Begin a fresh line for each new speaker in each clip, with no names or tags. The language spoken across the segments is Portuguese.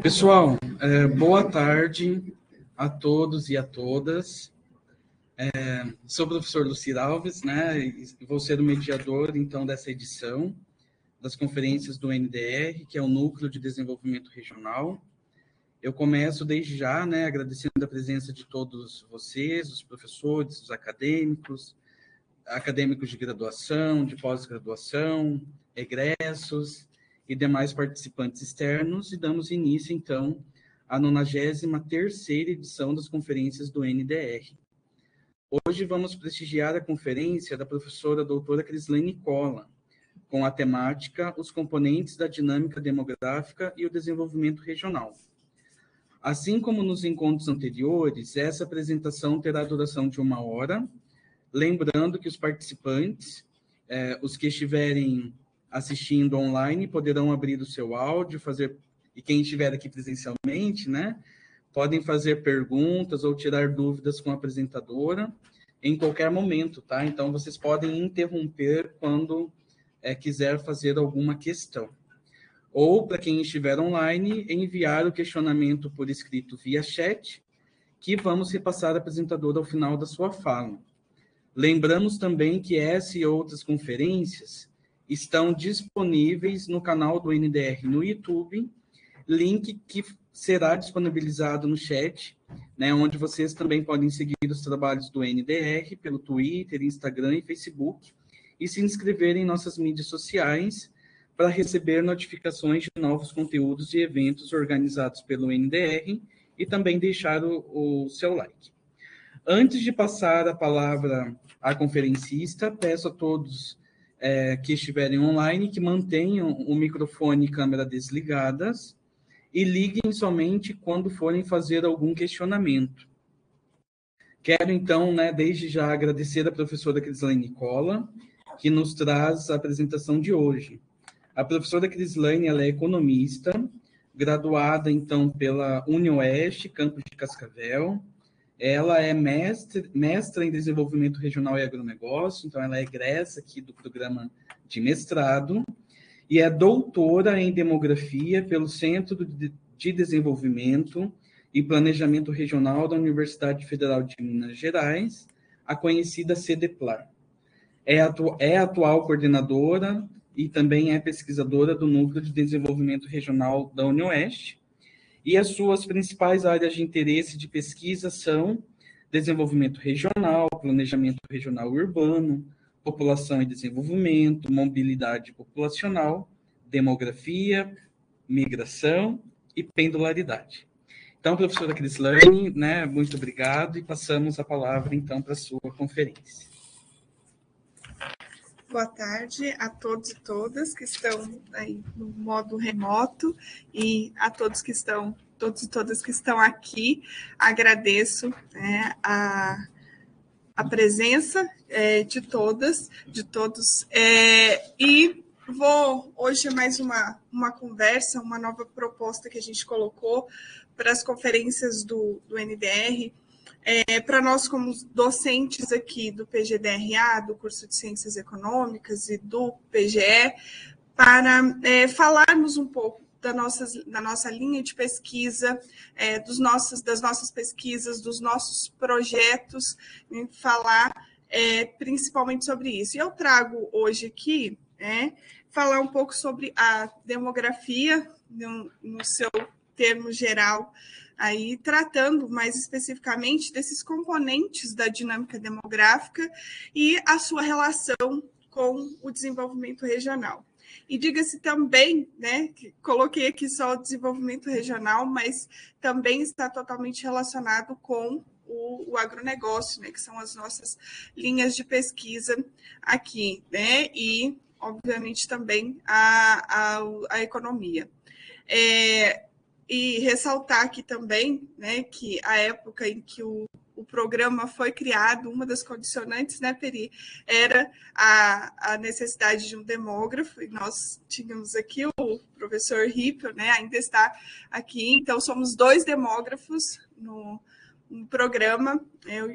Pessoal, boa tarde a todos e a todas. Sou o professor Lucir Alves, né? E vou ser o mediador, então, dessa edição das conferências do NDR, que é o Núcleo de Desenvolvimento Regional. Eu começo desde já, né, agradecendo a presença de todos vocês, os professores, os acadêmicos de graduação, de pós-graduação, egressos e demais participantes externos, e damos início, então, à 93ª edição das conferências do NDR. Hoje vamos prestigiar a conferência da professora doutora Crislane Cola, com a temática Os componentes da dinâmica demográfica e o desenvolvimento regional. Assim como nos encontros anteriores, essa apresentação terá duração de 1 hora, lembrando que os participantes, os que estiverem assistindo online, poderão abrir o seu áudio, e quem estiver aqui presencialmente, né, podem fazer perguntas ou tirar dúvidas com a apresentadora em qualquer momento, tá? Então, vocês podem interromper quando quiser fazer alguma questão. Ou, para quem estiver online, enviar o questionamento por escrito via chat, que vamos repassar à apresentadora ao final da sua fala. Lembramos também que essa e outras conferências estão disponíveis no canal do NDR no YouTube, link que será disponibilizado no chat, né, onde vocês também podem seguir os trabalhos do NDR pelo Twitter, Instagram e Facebook, e se inscrever em nossas mídias sociais para receber notificações de novos conteúdos e eventos organizados pelo NDR e também deixar o seu like. Antes de passar a palavra à conferencista, peço a todos que estiverem online que mantenham o microfone e câmera desligadas e liguem somente quando forem fazer algum questionamento. Quero, então, né, desde já agradecer a professora Crislane Cola, que nos traz a apresentação de hoje. A professora Crislane, ela é economista, graduada, então, pela UniOeste, campus de Cascavel. Ela é mestra em Desenvolvimento Regional e Agronegócio, então ela é egressa aqui do programa de mestrado, e é doutora em Demografia pelo Centro de Desenvolvimento e Planejamento Regional da Universidade Federal de Minas Gerais, a conhecida CEDEPLAR. É atual coordenadora e também é pesquisadora do Núcleo de Desenvolvimento Regional da UniOeste, e as suas principais áreas de interesse de pesquisa são desenvolvimento regional, planejamento regional urbano, população e desenvolvimento, mobilidade populacional, demografia, migração e pendularidade. Então, professora Crislane, né, muito obrigado, e passamos a palavra, então, para a sua conferência.
Boa tarde a todos e todas que estão aí no modo remoto e a todos e todas que estão aqui. Agradeço, né, a presença de todos, e vou hoje mais uma conversa, uma nova proposta que a gente colocou para as conferências do NDR. Para nós, como docentes aqui do PGDRA, do curso de Ciências Econômicas e do PGE, para falarmos um pouco da nossa linha de pesquisa, das nossas pesquisas, dos nossos projetos, e falar principalmente sobre isso. E eu trago hoje aqui falar um pouco sobre a demografia, no seu termo geral, aí tratando mais especificamente desses componentes da dinâmica demográfica e a sua relação com o desenvolvimento regional. E diga-se também, né, que coloquei aqui só o desenvolvimento regional, mas também está totalmente relacionado com o agronegócio, né, que são as nossas linhas de pesquisa aqui, né, e, obviamente, também a economia. E ressaltar aqui também, né, que a época em que o programa foi criado, uma das condicionantes, né, Peri, era a necessidade de um demógrafo, e nós tínhamos aqui o professor Rippel, né, ainda está aqui, então somos 2 demógrafos no programa,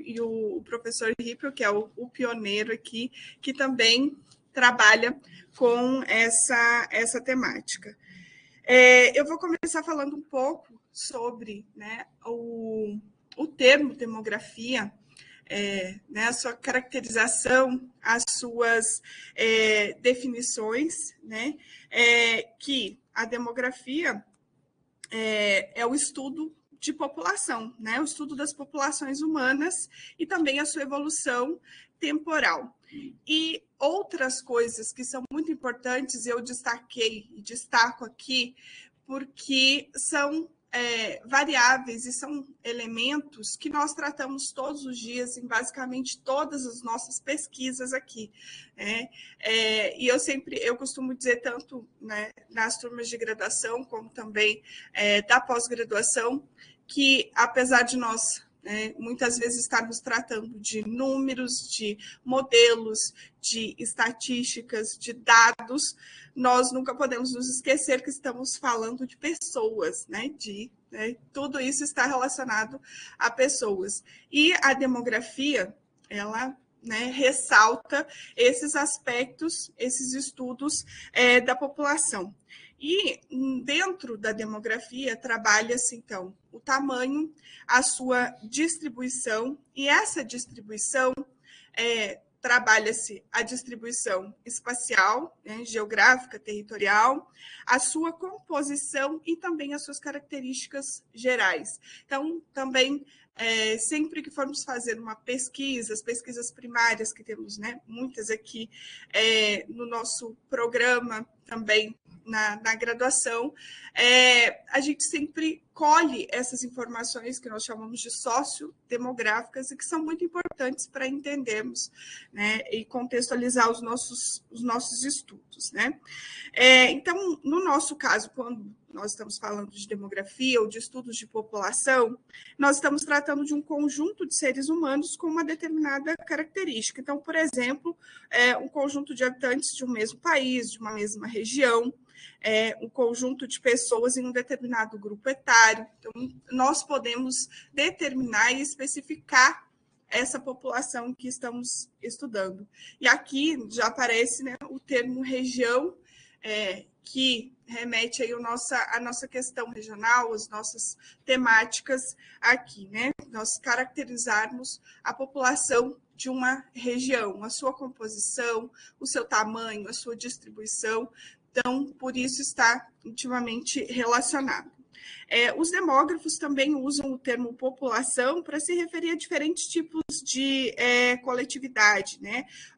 e o professor Rippel, que é o pioneiro aqui, que também trabalha com essa temática. Eu vou começar falando um pouco sobre, né, o termo demografia, né, a sua caracterização, as suas definições, né, que a demografia é o estudo de população, né, o estudo das populações humanas e também a sua evolução temporal. E outras coisas que são muito importantes, eu destaquei e destaco aqui, porque são variáveis e são elementos que nós tratamos todos os dias em basicamente todas as nossas pesquisas aqui. E eu costumo dizer tanto, né, nas turmas de graduação como também da pós-graduação, que apesar de nós muitas vezes estarmos tratando de números, de modelos, de estatísticas, de dados, nós nunca podemos nos esquecer que estamos falando de pessoas, tudo isso está relacionado a pessoas. E a demografia, ela ressalta esses aspectos, esses estudos da população. E dentro da demografia trabalha-se, então, o tamanho, a sua distribuição, e essa distribuição trabalha-se a distribuição espacial, geográfica, territorial, a sua composição e também as suas características gerais. Então, também, sempre que formos fazer uma pesquisa, as pesquisas primárias que temos, muitas aqui no nosso programa também, na graduação, a gente sempre colhe essas informações que nós chamamos de sociodemográficas e que são muito importantes para entendermos, e contextualizar os nossos estudos. Então, no nosso caso, quando nós estamos falando de demografia ou de estudos de população, nós estamos tratando de um conjunto de seres humanos com uma determinada característica. Então, por exemplo, um conjunto de habitantes de um mesmo país, de uma mesma região, um conjunto de pessoas em um determinado grupo etário. Então, nós podemos determinar e especificar essa população que estamos estudando. E aqui já aparece o termo região, que remete aí a nossa questão regional, as nossas temáticas aqui, Nós caracterizarmos a população de uma região, a sua composição, o seu tamanho, a sua distribuição. Então, por isso está intimamente relacionado. Os demógrafos também usam o termo população para se referir a diferentes tipos de coletividade,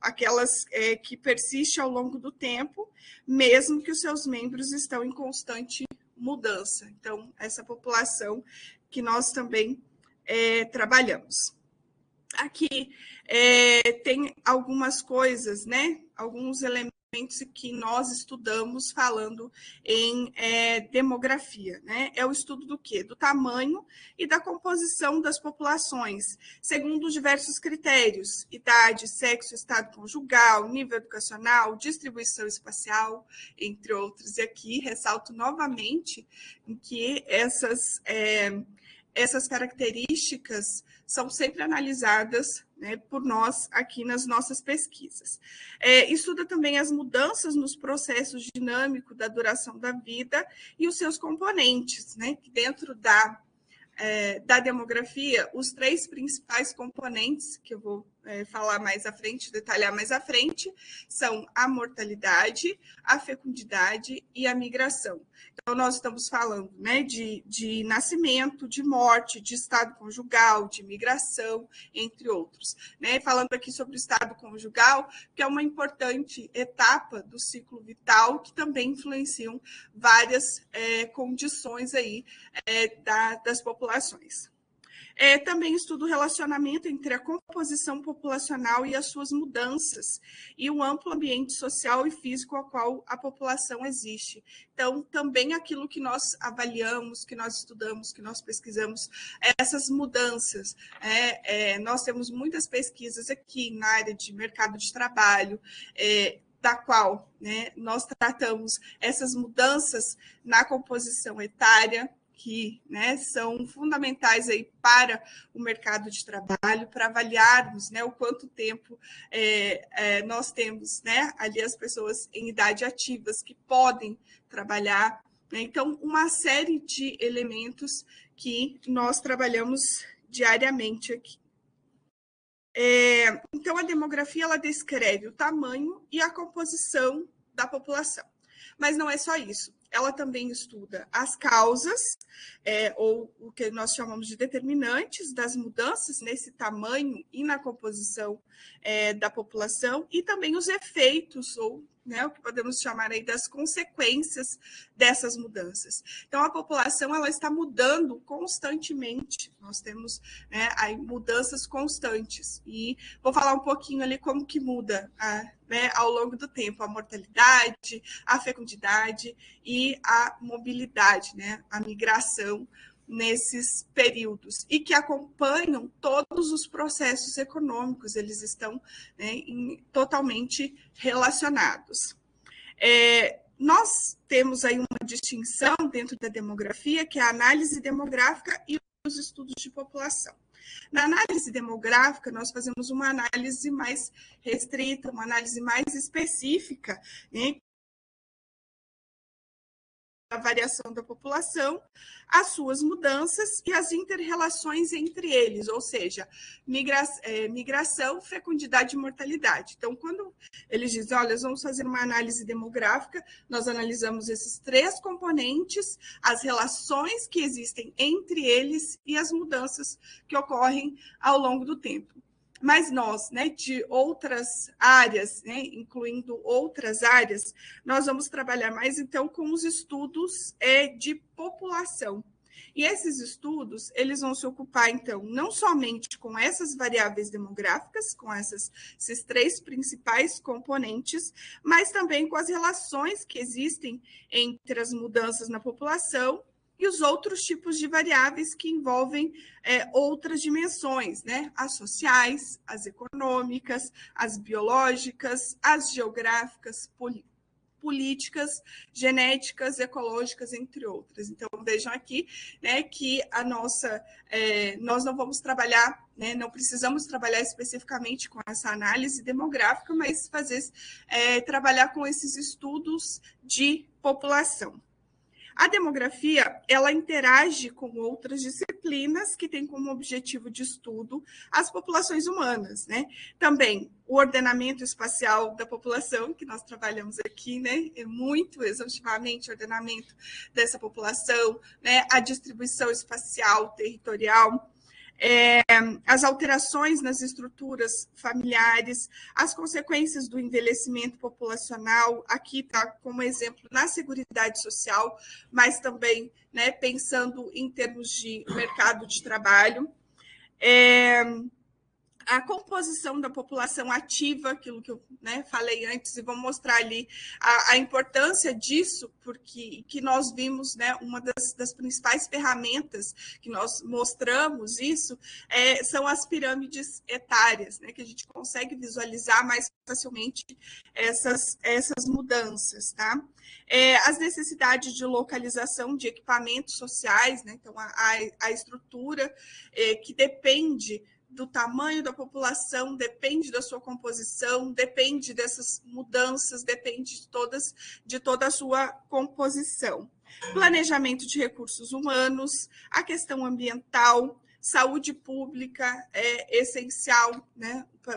aquelas que persistem ao longo do tempo, mesmo que os seus membros estão em constante mudança. Então, essa população que nós também trabalhamos. Aqui tem algumas coisas, alguns elementos que nós estudamos falando em demografia. É o estudo do quê? Do tamanho e da composição das populações, segundo diversos critérios: idade, sexo, estado conjugal, nível educacional, distribuição espacial, entre outros. E aqui ressalto novamente que essas características são sempre analisadas por nós aqui nas nossas pesquisas. Estuda também as mudanças nos processos dinâmicos da duração da vida e os seus componentes. Dentro da demografia, os 3 principais componentes, que eu vou falar mais à frente, detalhar mais à frente, são a mortalidade, a fecundidade e a migração. Então, nós estamos falando de nascimento, de morte, de estado conjugal, de migração, entre outros. Falando aqui sobre o estado conjugal, que é uma importante etapa do ciclo vital, que também influenciam várias condições aí das populações. Também estuda o relacionamento entre a composição populacional e as suas mudanças, e o amplo ambiente social e físico ao qual a população existe. Então, também aquilo que nós avaliamos, que nós estudamos, que nós pesquisamos, essas mudanças. Nós temos muitas pesquisas aqui na área de mercado de trabalho, da qual nós tratamos essas mudanças na composição etária, que são fundamentais aí para o mercado de trabalho, para avaliarmos o quanto tempo nós temos ali as pessoas em idade ativas que podem trabalhar, né? Então, uma série de elementos que nós trabalhamos diariamente aqui. Então, a demografia ela descreve o tamanho e a composição da população. Mas não é só isso. Ela também estuda as causas, ou o que nós chamamos de determinantes das mudanças nesse tamanho e na composição da população, e também os efeitos, ou o que podemos chamar aí das consequências dessas mudanças. Então, a população ela está mudando constantemente. Nós temos aí mudanças constantes. E vou falar um pouquinho ali como que muda ao longo do tempo a mortalidade, a fecundidade e a mobilidade, a migração nesses períodos, e que acompanham todos os processos econômicos, eles estão totalmente relacionados. Nós temos aí uma distinção dentro da demografia, que é a análise demográfica e os estudos de população. Na análise demográfica, nós fazemos uma análise mais restrita, uma análise mais específica, a variação da população, as suas mudanças e as inter-relações entre eles, ou seja, migração, fecundidade e mortalidade. Então, quando eles dizem, olha, nós vamos fazer uma análise demográfica, nós analisamos esses 3 componentes, as relações que existem entre eles e as mudanças que ocorrem ao longo do tempo. Mas nós, de outras áreas, incluindo outras áreas, nós vamos trabalhar mais, então, com os estudos de população. E esses estudos, eles vão se ocupar, então, não somente com essas variáveis demográficas, com esses 3 principais componentes, mas também com as relações que existem entre as mudanças na população e os outros tipos de variáveis que envolvem outras dimensões, as sociais, as econômicas, as biológicas, as geográficas, políticas, genéticas, ecológicas, entre outras. Então, vejam aqui que nós não vamos trabalhar, não precisamos trabalhar especificamente com essa análise demográfica, mas trabalhar com esses estudos de população. A demografia, ela interage com outras disciplinas que têm como objetivo de estudo as populações humanas, Também o ordenamento espacial da população, que nós trabalhamos aqui, muito exaustivamente o ordenamento dessa população, a distribuição espacial territorial, as alterações nas estruturas familiares, as consequências do envelhecimento populacional, aqui está como exemplo na Seguridade Social, mas também pensando em termos de mercado de trabalho, a composição da população ativa, aquilo que eu falei antes, e vou mostrar ali a importância disso, porque que nós vimos, uma das principais ferramentas que nós mostramos isso, são as pirâmides etárias, que a gente consegue visualizar mais facilmente essas mudanças, tá? As necessidades de localização de equipamentos sociais, então a estrutura que depende do tamanho da população, depende da sua composição, depende dessas mudanças, depende de toda a sua composição. Planejamento de recursos humanos, a questão ambiental, saúde pública é essencial,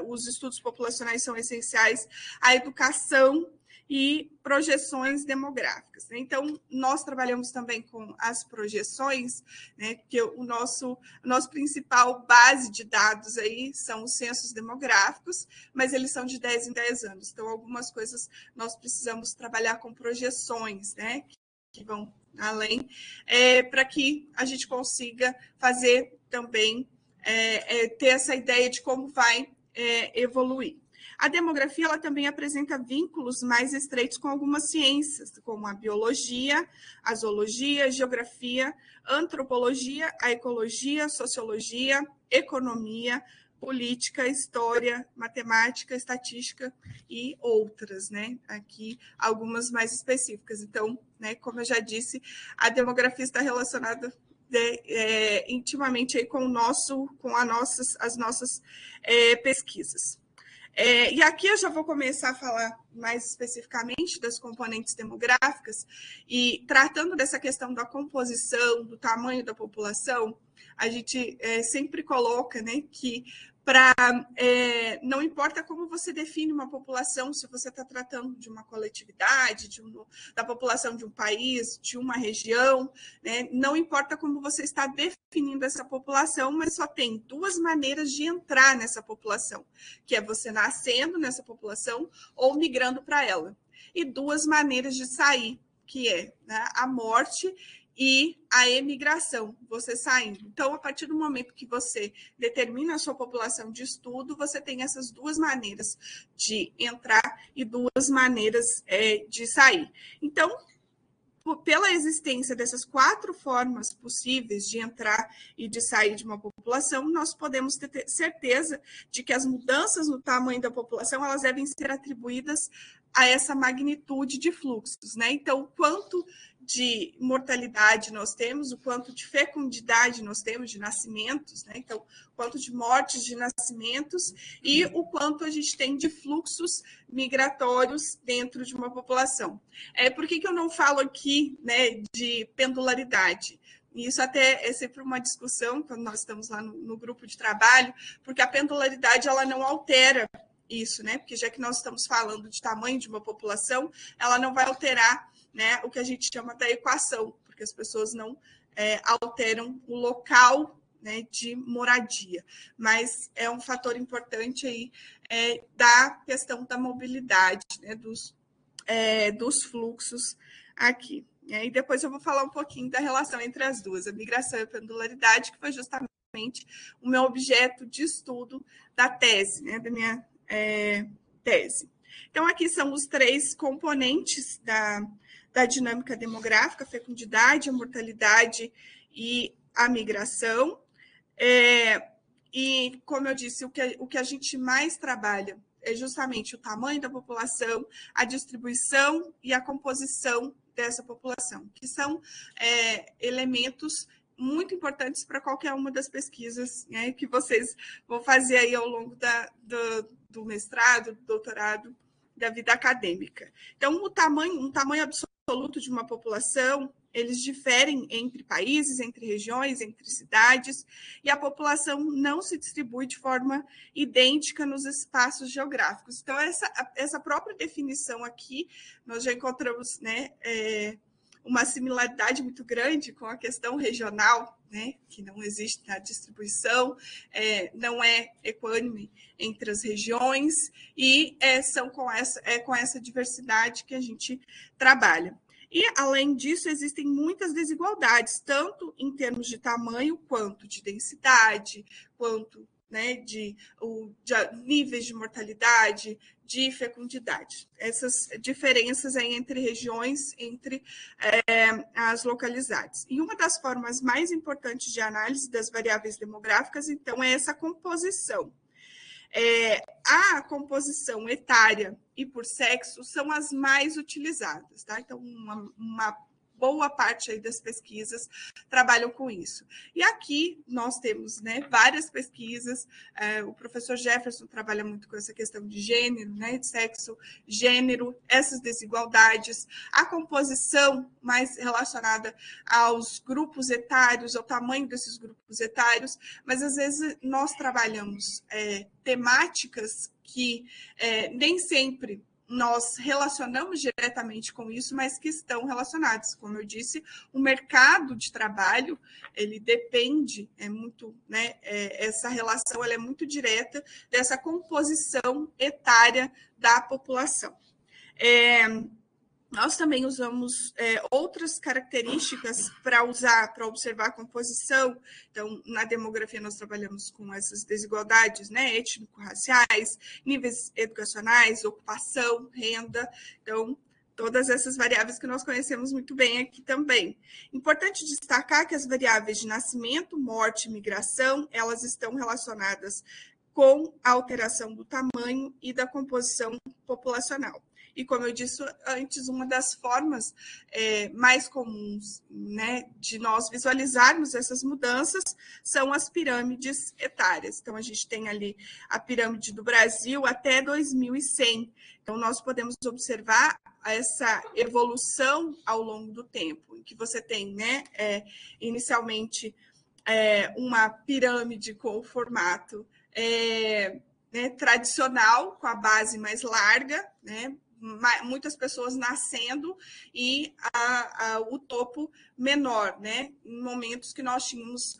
os estudos populacionais são essenciais, a educação e projeções demográficas. Então, nós trabalhamos também com as projeções, que o nosso principal base de dados aí são os censos demográficos, mas eles são de 10 em 10 anos. Então, algumas coisas nós precisamos trabalhar com projeções, que vão além, para que a gente consiga fazer também, ter essa ideia de como vai evoluir. A demografia ela também apresenta vínculos mais estreitos com algumas ciências, como a biologia, a zoologia, a geografia, a antropologia, a ecologia, a sociologia, economia, política, história, matemática, estatística e outras, Aqui algumas mais específicas. Então, como eu já disse, a demografia está relacionada intimamente aí com as nossas pesquisas. E aqui eu já vou começar a falar mais especificamente das componentes demográficas, e tratando dessa questão da composição, do tamanho da população, a gente sempre coloca, né, que não importa como você define uma população, se você está tratando de uma coletividade, da população de um país, de uma região, né, não importa como você está definindo essa população, mas só tem duas maneiras de entrar nessa população, que é você nascendo nessa população ou migrando para ela. E duas maneiras de sair, que é, né, a morte e a emigração, você saindo. Então, a partir do momento que você determina a sua população de estudo, você tem essas duas maneiras de entrar e duas maneiras de sair. Então, pela existência dessas 4 formas possíveis de entrar e de sair de uma população, nós podemos ter certeza de que as mudanças no tamanho da população, elas devem ser atribuídas a essa magnitude de fluxos, né? Então, o quanto de mortalidade nós temos, o quanto de fecundidade nós temos de nascimentos, né? Então, o quanto de mortes de nascimentos e o quanto a gente tem de fluxos migratórios dentro de uma população. Por que eu não falo aqui, né, de pendularidade? Isso até é sempre uma discussão quando nós estamos lá no grupo de trabalho, porque a pendularidade ela não altera isso, né? Porque já que nós estamos falando de tamanho de uma população, ela não vai alterar, né, o que a gente chama da equação, porque as pessoas não alteram o local, né, de moradia. Mas é um fator importante aí da questão da mobilidade, né, dos fluxos aqui. E depois eu vou falar um pouquinho da relação entre as duas, a migração e a pendularidade, que foi justamente o meu objeto de estudo da tese, né, da minha tese. Então, aqui são os 3 componentes da dinâmica demográfica: a fecundidade, a mortalidade e a migração. E, como eu disse, o que a gente mais trabalha é justamente o tamanho da população, a distribuição e a composição dessa população, que são elementos muito importantes para qualquer uma das pesquisas, né, que vocês vão fazer aí ao longo do mestrado, do doutorado, da vida acadêmica. Então, um tamanho absoluto de uma população, eles diferem entre países, entre regiões, entre cidades, e a população não se distribui de forma idêntica nos espaços geográficos. Então, essa própria definição aqui, nós já encontramos, né, uma similaridade muito grande com a questão regional, né, que não existe na distribuição, não é equânime entre as regiões, e são com essa diversidade que a gente trabalha. E, além disso, existem muitas desigualdades, tanto em termos de tamanho, quanto de densidade, quanto, né, de níveis de mortalidade, de fecundidade. Essas diferenças aí entre regiões, entre as localidades. E uma das formas mais importantes de análise das variáveis demográficas, então, é essa composição. A composição etária e por sexo são as mais utilizadas, tá? Então, uma boa parte aí das pesquisas trabalham com isso. E aqui nós temos, né, várias pesquisas, o professor Jefferson trabalha muito com essa questão de gênero, né, de sexo, gênero, essas desigualdades, a composição mais relacionada aos grupos etários, ao tamanho desses grupos etários, mas às vezes nós trabalhamos temáticas que nem sempre nós relacionamos diretamente com isso, mas que estão relacionados. Como eu disse, o mercado de trabalho, ele depende, muito, né, essa relação ela é muito direta dessa composição etária da população. Nós também usamos outras características para observar a composição. Então, na demografia, nós trabalhamos com essas desigualdades, né, étnico-raciais, níveis educacionais, ocupação, renda. Então, todas essas variáveis que nós conhecemos muito bem aqui também. Importante destacar que as variáveis de nascimento, morte e migração, elas estão relacionadas com a alteração do tamanho e da composição populacional. e, como eu disse antes, uma das formas mais comuns, né, de nós visualizarmos essas mudanças são as pirâmides etárias. Então, a gente tem ali a pirâmide do Brasil até 2100. Então, nós podemos observar essa evolução ao longo do tempo, em que você tem, né, inicialmente, uma pirâmide com o formato né, tradicional, com a base mais larga, né, muitas pessoas nascendo e o topo menor, né, em momentos que nós tínhamos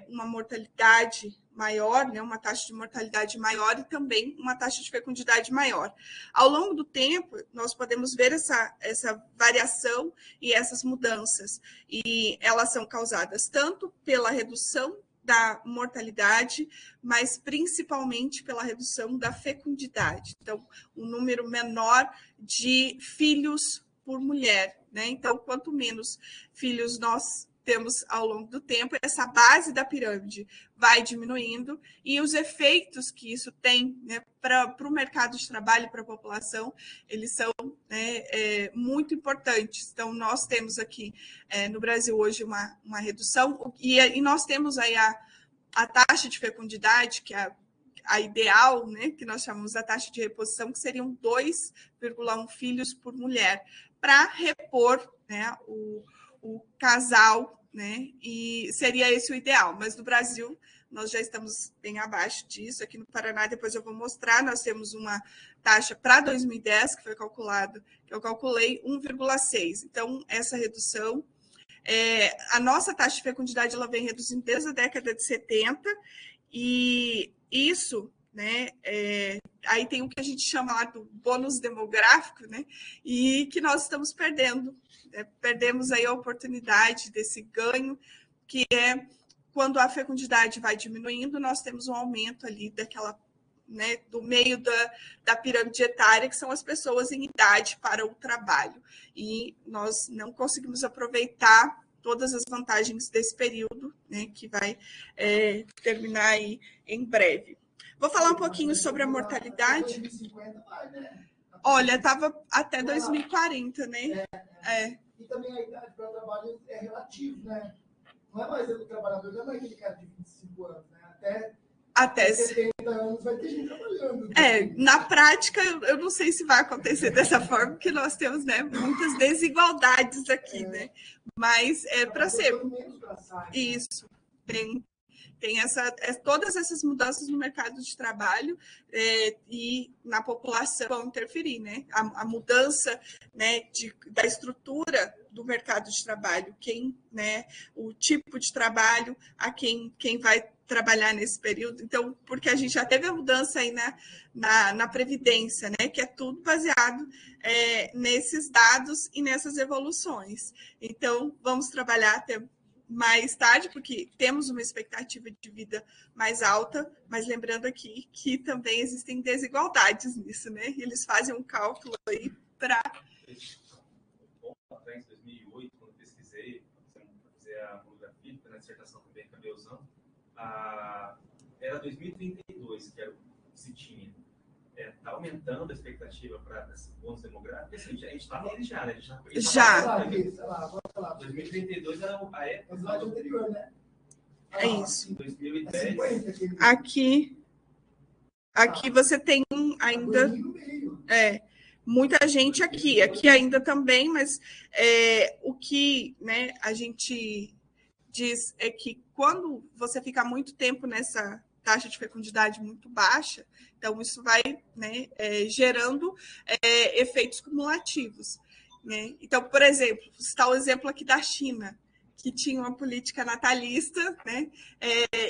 uma mortalidade maior, né, uma taxa de mortalidade maior e também uma taxa de fecundidade maior. Ao longo do tempo, nós podemos ver essa variação e essas mudanças, e elas são causadas tanto pela redução da mortalidade, mas principalmente pela redução da fecundidade. Então, um número menor de filhos por mulher, né? Então, quanto menos filhos nós temos ao longo do tempo, essa base da pirâmide vai diminuindo e os efeitos que isso tem, né, para o mercado de trabalho, para a população, eles são, né, muito importantes. Então, nós temos aqui no Brasil hoje uma redução e nós temos aí a taxa de fecundidade, que é a ideal, né, que nós chamamos a taxa de reposição, que seriam 2,1 filhos por mulher, para repor, né, o casal, né? E seria esse o ideal, mas no Brasil nós já estamos bem abaixo disso. Aqui no Paraná, depois eu vou mostrar, nós temos uma taxa para 2010 que foi calculado, que eu calculei 1,6. Então, essa redução, a nossa taxa de fecundidade ela vem reduzindo desde a década de 70, e isso, né, aí tem o que a gente chama lá do bônus demográfico, né, e que nós estamos perdendo. Perdemos aí a oportunidade desse ganho, que é quando a fecundidade vai diminuindo, nós temos um aumento ali daquela, né, do meio da pirâmide etária, que são as pessoas em idade para o trabalho. E nós não conseguimos aproveitar todas as vantagens desse período, né, que vai terminar aí em breve. Vou falar um pouquinho sobre a mortalidade.
2050 vai, né?
Olha, estava até 2040, né?
E também a idade para o trabalho é relativo, né? Não é mais o trabalhador, não é mais aquele cara de 25 anos, né? Até 70 anos vai ter gente trabalhando.
Na prática, eu não sei se vai acontecer dessa forma, porque nós temos, né, muitas desigualdades aqui, né? Mas para ser. Isso. Tem todas essas mudanças no mercado de trabalho e na população vão interferir, né? A mudança, né, da estrutura do mercado de trabalho, né, o tipo de trabalho, a quem vai trabalhar nesse período. Então, porque a gente já teve a mudança aí na Previdência, né, que é tudo baseado nesses dados e nessas evoluções. Então, vamos trabalhar até mais tarde, porque temos uma expectativa de vida mais alta, mas lembrando aqui que também existem desigualdades nisso, né? Eles fazem um cálculo aí para...
Atrás, em 2008, quando eu pesquisei, para fazer a monografia, na dissertação também acabei usando, era 2032, que era o que se tinha. Está aumentando a expectativa para esses bônus demográficos. A gente está nele já, né?
Já.
2032 era a época
anterior, né?
É isso.
Em 2010.
50, aqui você tem ainda muita gente aqui ainda também, mas o que, né, a gente diz é que quando você fica muito tempo nessa taxa de fecundidade muito baixa, então isso vai, né, gerando efeitos cumulativos, né? Então, por exemplo, está o exemplo aqui da China, que tinha uma política natalista, né,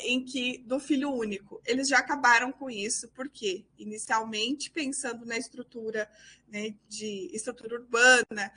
em que do filho único. Eles já acabaram com isso, porque inicialmente pensando na estrutura, né, de estrutura urbana,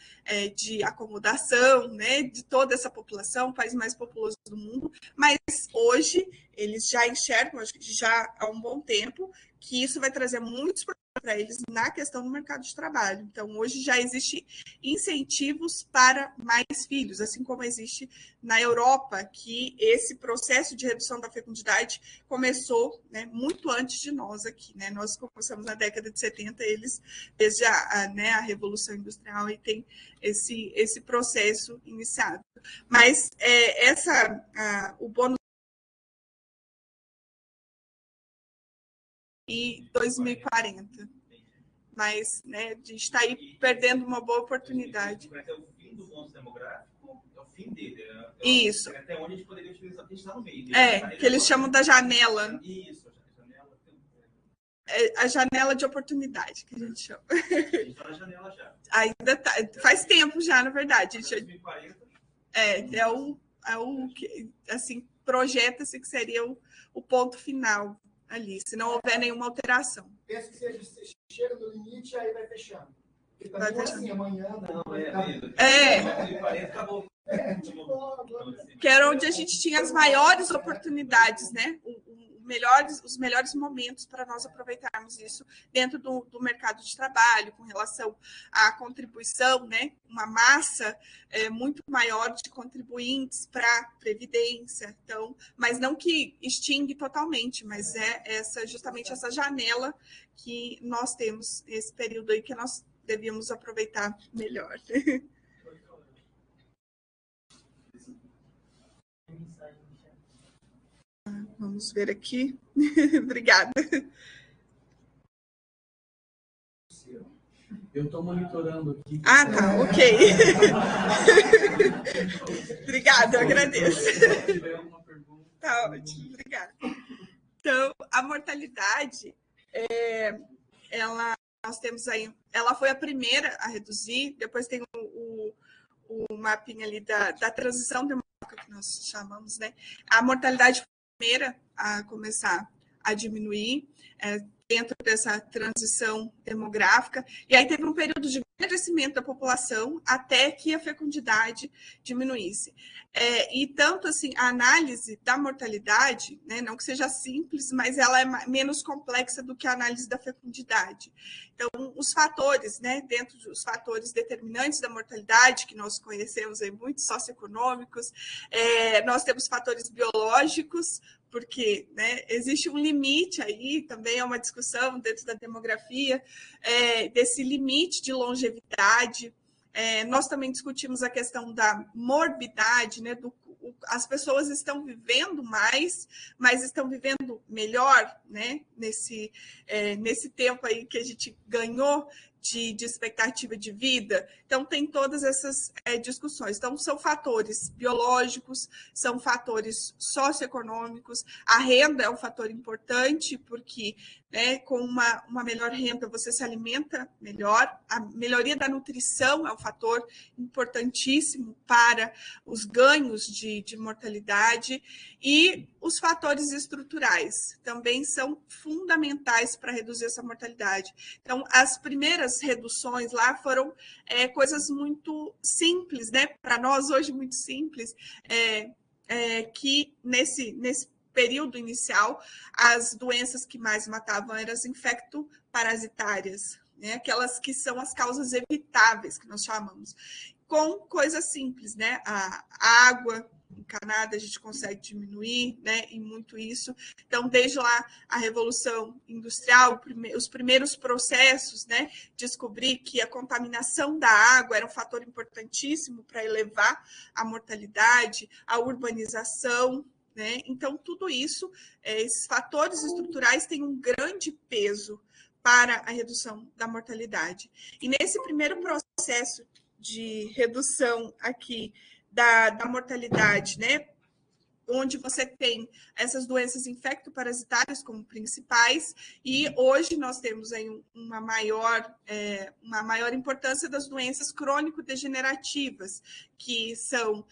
de acomodação, né, de toda essa população, o país mais populoso do mundo, mas hoje eles já enxergam, acho que já há um bom tempo, que isso vai trazer muitos problemas para eles na questão do mercado de trabalho. Então, hoje já existe incentivos para mais filhos, assim como existe na Europa, que esse processo de redução da fecundidade começou, né, muito antes de nós aqui, né? Nós começamos na década de 70, eles desde né, a Revolução Industrial e tem esse processo iniciado. Mas o bônus e 2040. Mas, né, a gente está aí perdendo uma boa oportunidade.
É o fim do bônus demográfico, é o fim dele.
Isso.
Até onde a gente poderia utilizar, porque a gente está no meio.
Que eles chamam da janela.
Isso,
a janela de oportunidade, que a gente chama.
A gente está na janela já.
Ainda tá, faz tempo já, na verdade.
2040.
É o que, assim, projeta-se que seria o ponto final ali, se não houver nenhuma alteração.
Penso que você chega no limite e aí vai fechando. Porque também não é assim, amanhã não.
2040 acabou.
Que era onde a gente tinha as maiores oportunidades, né? Os melhores momentos para nós aproveitarmos isso dentro do mercado de trabalho, com relação à contribuição, né? Uma massa muito maior de contribuintes para a Previdência. Então, mas não que extingue totalmente, mas justamente essa janela que nós temos, esse período aí que nós devíamos aproveitar melhor. Vamos ver aqui. Obrigada.
Eu estou monitorando aqui.
Ah, tá, ok. Obrigada, eu agradeço. Tá ótimo, obrigada. Então, a mortalidade, nós temos aí, ela foi a primeira a reduzir, depois tem o mapping ali da transição demográfica, que nós chamamos, né? A mortalidade foi a primeira a começar a diminuir dentro dessa transição demográfica, e aí teve um período de crescimento da população até que a fecundidade diminuísse. E tanto assim, a análise da mortalidade, né, não que seja simples, mas ela é menos complexa do que a análise da fecundidade. Então, os fatores, né, dentro dos fatores determinantes da mortalidade, que nós conhecemos aí muito, socioeconômicos, nós temos fatores biológicos, porque, né, existe um limite aí, também é uma discussão dentro da demografia, desse limite de longevidade. Nós também discutimos a questão da morbidade, né, as pessoas estão vivendo mais, mas estão vivendo melhor, né, nesse tempo aí que a gente ganhou de expectativa de vida. Então, tem todas essas discussões. Então, são fatores biológicos, são fatores socioeconômicos. A renda é um fator importante, porque, né, com uma melhor renda você se alimenta melhor. A melhoria da nutrição é um fator importantíssimo para os ganhos de mortalidade. E os fatores estruturais também são fundamentais para reduzir essa mortalidade. Então, as primeiras reduções lá foram coisas muito simples, né? Para nós hoje muito simples, que nesse período inicial as doenças que mais matavam eram as infectoparasitárias, né? Aquelas que são as causas evitáveis, que nós chamamos, com coisas simples, né? A água encanada a gente consegue diminuir, né, e muito isso. Então, desde lá, a Revolução Industrial, os primeiros processos, né, descobrir que a contaminação da água era um fator importantíssimo para elevar a mortalidade, a urbanização, né? Então, tudo isso, esses fatores estruturais têm um grande peso para a redução da mortalidade. E nesse primeiro processo de redução aqui da mortalidade, né, onde você tem essas doenças infectoparasitárias como principais, e hoje nós temos aí uma maior importância das doenças crônico-degenerativas, que são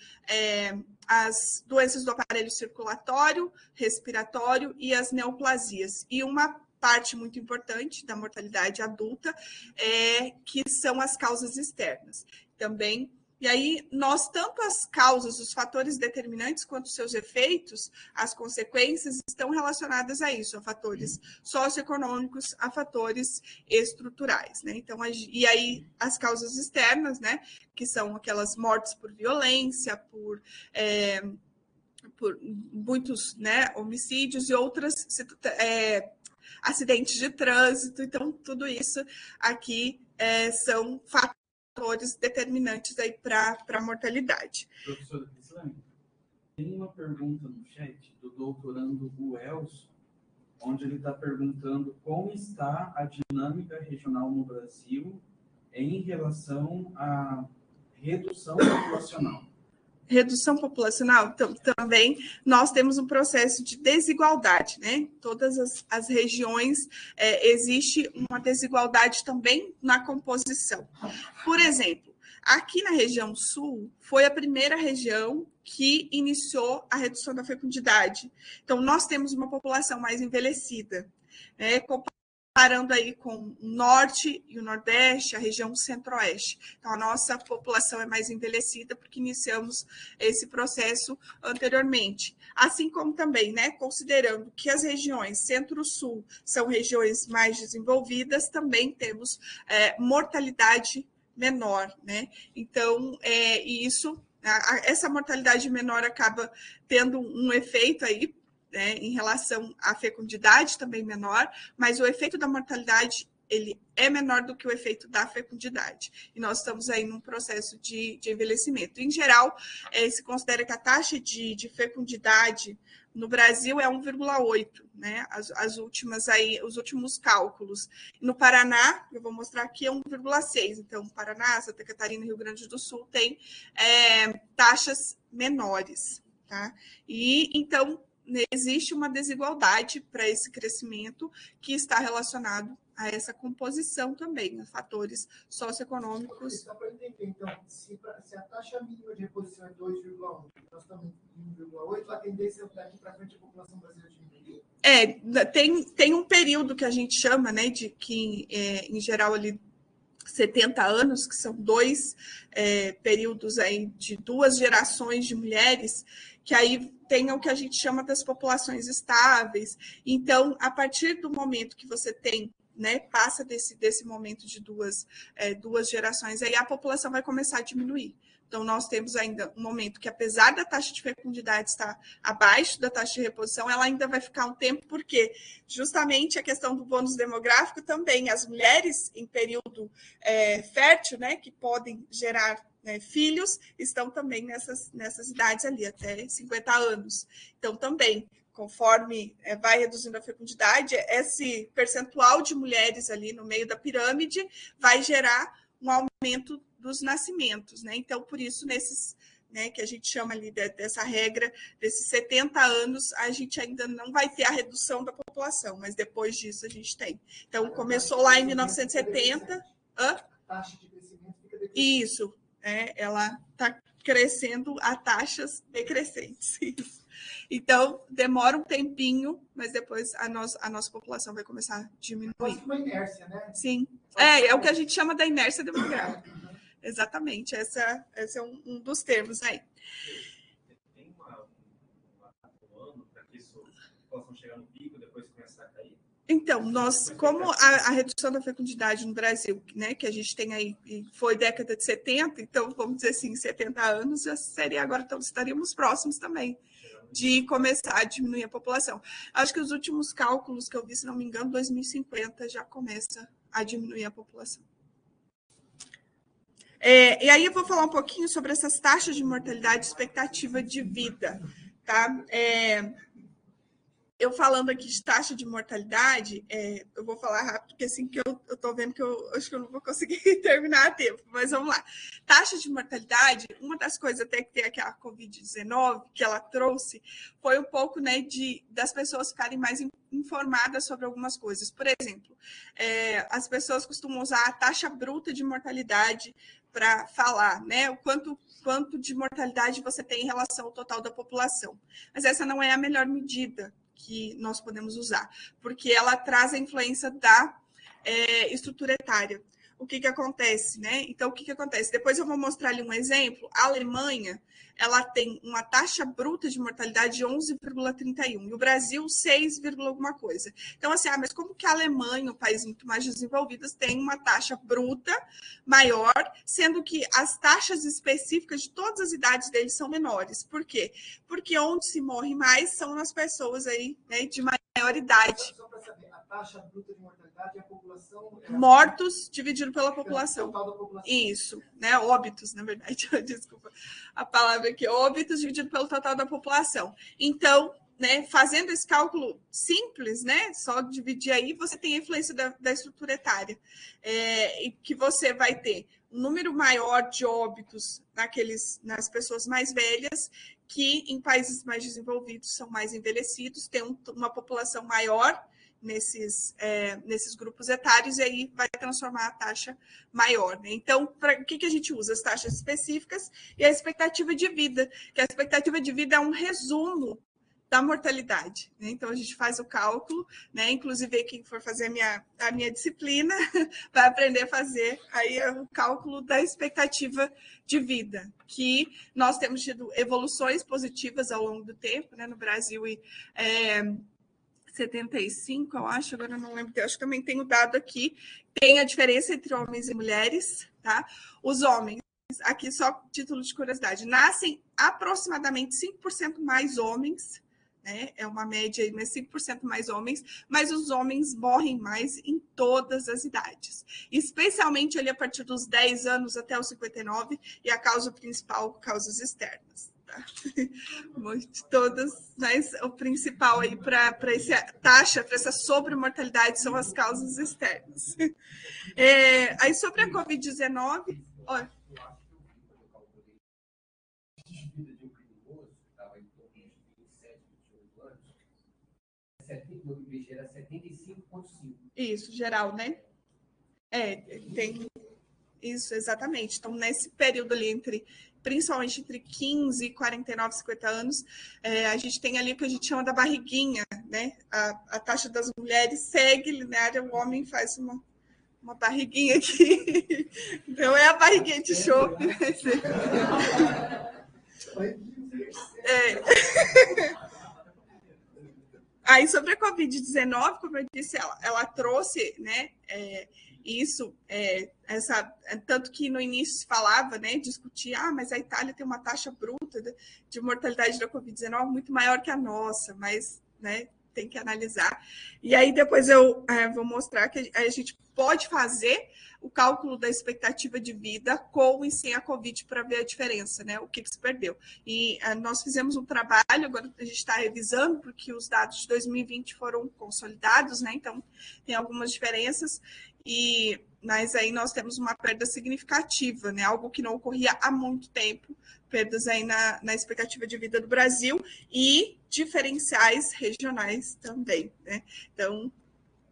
as doenças do aparelho circulatório, respiratório e as neoplasias. E uma parte muito importante da mortalidade adulta que são as causas externas. Também. E aí, tanto as causas, os fatores determinantes, quanto os seus efeitos, as consequências, estão relacionadas a isso, a fatores socioeconômicos, a fatores estruturais, né? Então, e aí, as causas externas, né? Que são aquelas mortes por violência, por muitos, né, homicídios e outras acidentes de trânsito. Então, tudo isso aqui são fatores determinantes aí para a mortalidade.
Professora Crislane, tem uma pergunta no chat do doutorando Elson, onde ele está perguntando como está a dinâmica regional no Brasil em relação à redução populacional.
Redução populacional, então, também nós temos um processo de desigualdade, né? Todas as regiões existe uma desigualdade também na composição. Por exemplo, aqui na região sul, foi a primeira região que iniciou a redução da fecundidade. Então, nós temos uma população mais envelhecida, né? Comparando aí com o norte e o nordeste, a região centro-oeste. Então, a nossa população é mais envelhecida porque iniciamos esse processo anteriormente. Assim como também, né, considerando que as regiões centro-sul são regiões mais desenvolvidas, também temos mortalidade menor, né? Então, essa mortalidade menor acaba tendo um efeito aí, né, em relação à fecundidade também menor, mas o efeito da mortalidade ele é menor do que o efeito da fecundidade. E nós estamos aí num processo de envelhecimento. Em geral, se considera que a taxa de fecundidade no Brasil é 1,8, né? Os últimos cálculos. No Paraná, eu vou mostrar aqui, é 1,6. Então, Paraná, Santa Catarina e Rio Grande do Sul têm taxas menores, tá? E, então, existe uma desigualdade para esse crescimento que está relacionado a essa composição também, a fatores socioeconômicos.
Só para entender, então, se a taxa mínima de reposição é 2,1, nós estamos em 1,8, a tendência daqui para frente a população brasileira diminuir?
Tem um período que a gente chama, né, de que, em geral, ali 70 anos, que são dois períodos aí de 2 gerações de mulheres, que aí tem o que a gente chama das populações estáveis. Então, a partir do momento que você tem, né, passa desse momento de duas gerações, aí a população vai começar a diminuir. Então, nós temos ainda um momento que, apesar da taxa de fecundidade estar abaixo da taxa de reposição, ela ainda vai ficar um tempo, porque justamente a questão do bônus demográfico também, as mulheres em período fértil, né, que podem gerar, né, filhos, estão também nessas idades ali, até 50 anos. Então, também, conforme vai reduzindo a fecundidade, esse percentual de mulheres ali no meio da pirâmide vai gerar um aumento dos nascimentos, né? Então, por isso, nesses, né, que a gente chama ali dessa regra, desses 70 anos, a gente ainda não vai ter a redução da população, mas depois disso a gente tem. Então, começou lá em 1970.
A taxa de crescimento fica decrescente.
Isso, ela está crescendo a taxas decrescentes. Isso. Então, demora um tempinho, mas depois a nossa população vai começar a diminuir.
Quase uma inércia, né?
Sim. É o que a gente chama da inércia demográfica. Exatamente, esse é um dos termos aí.
Tem um ano para que isso possa chegar no pico e depois começar a cair?
Então, como a redução da fecundidade no Brasil, né, que a gente tem aí, foi década de 70, então, vamos dizer assim, 70 anos, já seria agora, então, estaríamos próximos também de começar a diminuir a população. Acho que os últimos cálculos que eu vi, se não me engano, 2050 já começa a diminuir a população. E aí eu vou falar um pouquinho sobre essas taxas de mortalidade e expectativa de vida, tá? Eu falando aqui de taxa de mortalidade, eu vou falar rápido, porque assim que eu estou vendo que eu acho que eu não vou conseguir terminar a tempo, mas vamos lá. Taxa de mortalidade, uma das coisas até que tem aqui a Covid-19, que ela trouxe, foi um pouco, né, das pessoas ficarem mais informadas sobre algumas coisas. Por exemplo, as pessoas costumam usar a taxa bruta de mortalidade para falar, né, o quanto de mortalidade você tem em relação ao total da população. Mas essa não é a melhor medida que nós podemos usar, porque ela traz a influência da estrutura etária. O que acontece, né? Então, o que acontece? Depois eu vou mostrar ali um exemplo. A Alemanha, ela tem uma taxa bruta de mortalidade de 11,31 e o Brasil 6, alguma coisa. Então, assim, mas como que a Alemanha, um país muito mais desenvolvido, tem uma taxa bruta maior, sendo que as taxas específicas de todas as idades deles são menores? Por quê? Porque onde se morre mais são nas pessoas aí, né, de maior idade.
Só para saber, a taxa bruta de mortalidade é a população...
Mortos dividido pela população.
Total da população.
Isso, né? Óbitos, na verdade. Desculpa a palavra aqui. Óbitos dividido pelo total da população. Então, né, fazendo esse cálculo simples, né, só dividir aí, você tem a influência da estrutura etária, e que você vai ter um número maior de óbitos nas pessoas mais velhas, que em países mais desenvolvidos são mais envelhecidos, tem uma população maior nesses grupos etários, e aí vai transformar a taxa maior, né? Então, para o que a gente usa? As taxas específicas e a expectativa de vida, que a expectativa de vida é um resumo da mortalidade, né? Então, a gente faz o cálculo, né? Inclusive, quem for fazer a minha disciplina vai aprender a fazer aí o cálculo da expectativa de vida, que nós temos tido evoluções positivas ao longo do tempo, né? No Brasil, 75, eu acho, agora eu não lembro, eu acho que também tem o dado aqui, tem a diferença entre homens e mulheres, tá? Os homens, aqui só título de curiosidade, nascem aproximadamente 5% mais homens, né? É uma média aí, mas 5% mais homens, mas os homens morrem mais em todas as idades, especialmente ali a partir dos 10 anos até os 59, e a causa principal, causas externas. Todas, mas o principal aí para essa taxa, para essa sobremortalidade, são as causas externas. Aí sobre a Covid-19, olha.
Era 75,5.
Isso, geral, né? Tem isso, exatamente. Então, nesse período ali, principalmente entre 15 e 49, 50 anos, a gente tem ali o que a gente chama da barriguinha, né? A taxa das mulheres segue linear, o homem faz uma barriguinha aqui. Então, é a barriguinha de chope. Aí, sobre a Covid-19, como eu disse, ela trouxe, né, isso, tanto que no início se falava, né, discutia, mas a Itália tem uma taxa bruta de mortalidade da Covid-19 muito maior que a nossa, mas, né, tem que analisar. E aí depois eu vou mostrar que a gente pode fazer o cálculo da expectativa de vida com e sem a Covid para ver a diferença, né? O que se perdeu. E nós fizemos um trabalho, agora a gente está revisando, porque os dados de 2020 foram consolidados, né? Então, tem algumas diferenças, mas aí nós temos uma perda significativa, né? Algo que não ocorria há muito tempo, perdas aí na expectativa de vida do Brasil e diferenciais regionais também, né? Então,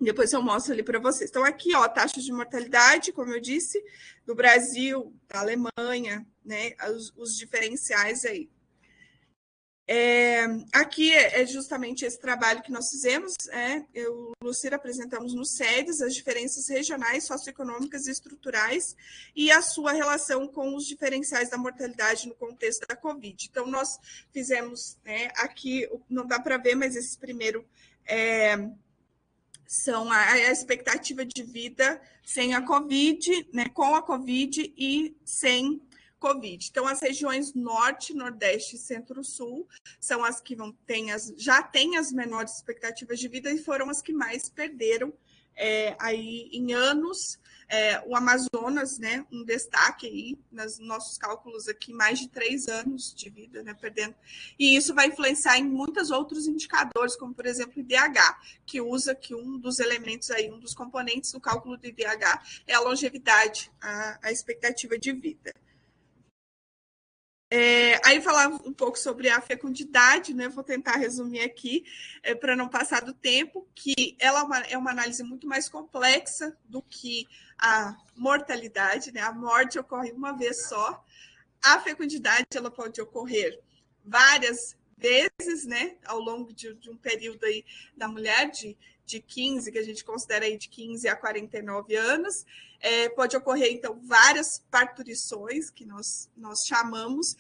depois eu mostro ali para vocês. Então, aqui, ó, taxas de mortalidade, como eu disse, do Brasil, da Alemanha, né? Os diferenciais aí. Aqui é justamente esse trabalho que nós fizemos, eu e o Lucira apresentamos no SEDES as diferenças regionais, socioeconômicas e estruturais e a sua relação com os diferenciais da mortalidade no contexto da Covid. Então, nós fizemos, aqui, não dá para ver, mas esse primeiro são a expectativa de vida sem a Covid, né, com a Covid e sem Covid. Então, as regiões Norte, Nordeste e Centro-Sul são as que já têm as menores expectativas de vida e foram as que mais perderam aí em anos. O Amazonas, né, um destaque aí nos nossos cálculos aqui, mais de 3 anos de vida, né, perdendo. E isso vai influenciar em muitos outros indicadores, como, por exemplo, o IDH, que usa que um dos elementos aí, um dos componentes do cálculo do IDH é a longevidade, a expectativa de vida. Aí falar um pouco sobre a fecundidade, né? Vou tentar resumir aqui para não passar do tempo, que ela é uma análise muito mais complexa do que a mortalidade, né? A morte ocorre uma vez só. A fecundidade ela pode ocorrer várias vezes, né? Ao longo de um período aí da mulher de 15, que a gente considera aí de 15 a 49 anos. Pode ocorrer, então, várias parturições, que nós chamamos,